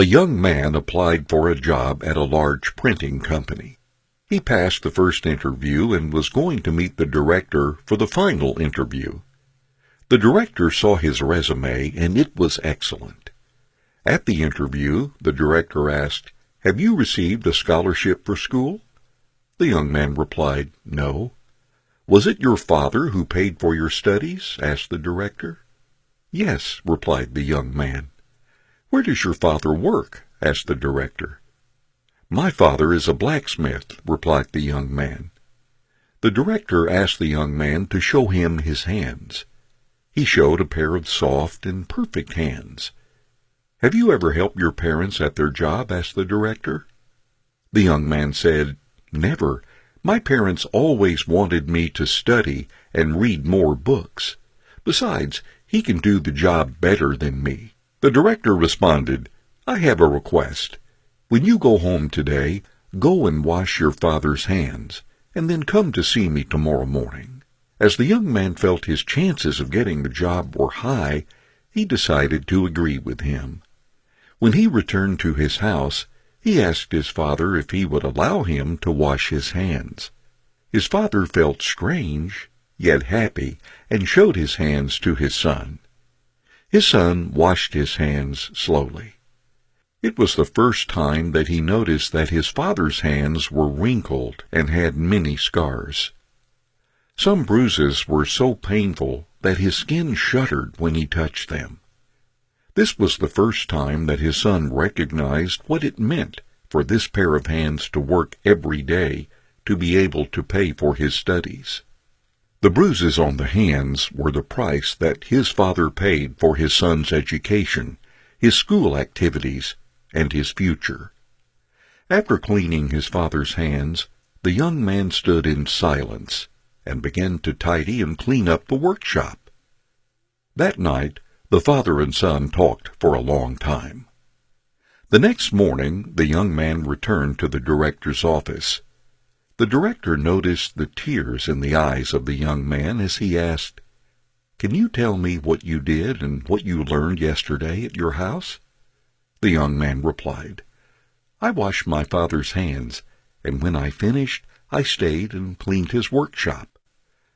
A young man applied for a job at a large printing company. He passed the first interview and was going to meet the director for the final interview. The director saw his resume, and it was excellent. At the interview, the director asked, "Have you received a scholarship for school?" The young man replied, "No." "Was it your father who paid for your studies?" asked the director. "Yes," replied the young man. "Where does your father work?" asked the director. "My father is a blacksmith," replied the young man. The director asked the young man to show him his hands. He showed a pair of soft and perfect hands. "Have you ever helped your parents at their job?" asked the director. The young man said, "Never. My parents always wanted me to study and read more books. Besides, he can do the job better than me." The director responded, "I have a request. When you go home today, go and wash your father's hands, and then come to see me tomorrow morning." As the young man felt his chances of getting the job were high, he decided to agree with him. When he returned to his house, he asked his father if he would allow him to wash his hands. His father felt strange, yet happy, and showed his hands to his son. His son washed his hands slowly. It was the first time that he noticed that his father's hands were wrinkled and had many scars. Some bruises were so painful that his skin shuddered when he touched them. This was the first time that his son recognized what it meant for this pair of hands to work every day to be able to pay for his studies. The bruises on the hands were the price that his father paid for his son's education, his school activities, and his future. After cleaning his father's hands, the young man stood in silence and began to tidy and clean up the workshop. That night, the father and son talked for a long time. The next morning, the young man returned to the director's office. The director noticed the tears in the eyes of the young man as he asked, "Can you tell me what you did and what you learned yesterday at your house?" The young man replied, "I washed my father's hands, and when I finished, I stayed and cleaned his workshop.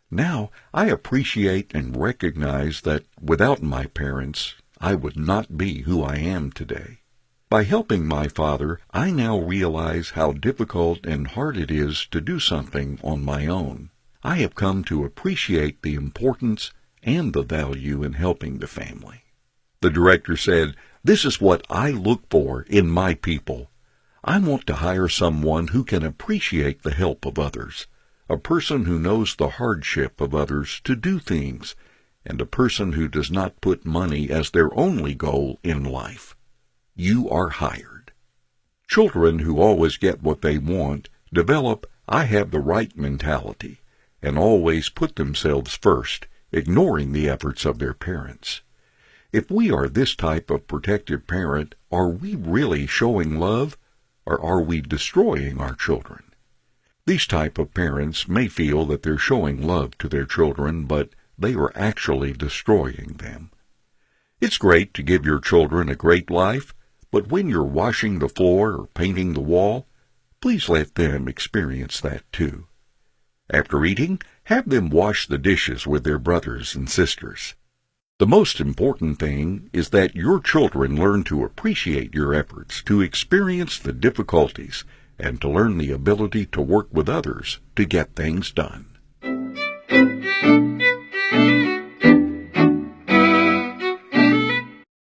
Now I appreciate and recognize that without my parents, I would not be who I am today. By helping my father, I now realize how difficult and hard it is to do something on my own. I have come to appreciate the importance and the value in helping the family." The director said, "This is what I look for in my people. I want to hire someone who can appreciate the help of others, a person who knows the hardship of others to do things, and a person who does not put money as their only goal in life. You are hired." Children who always get what they want develop "I have the right" mentality and always put themselves first, ignoring the efforts of their parents. If we are this type of protective parent, are we really showing love, or are we destroying our children? These type of parents may feel that they're showing love to their children, but they are actually destroying them. It's great to give your children a great life, but when you're washing the floor or painting the wall, please let them experience that too. After eating, have them wash the dishes with their brothers and sisters. The most important thing is that your children learn to appreciate your efforts, to experience the difficulties, and to learn the ability to work with others to get things done.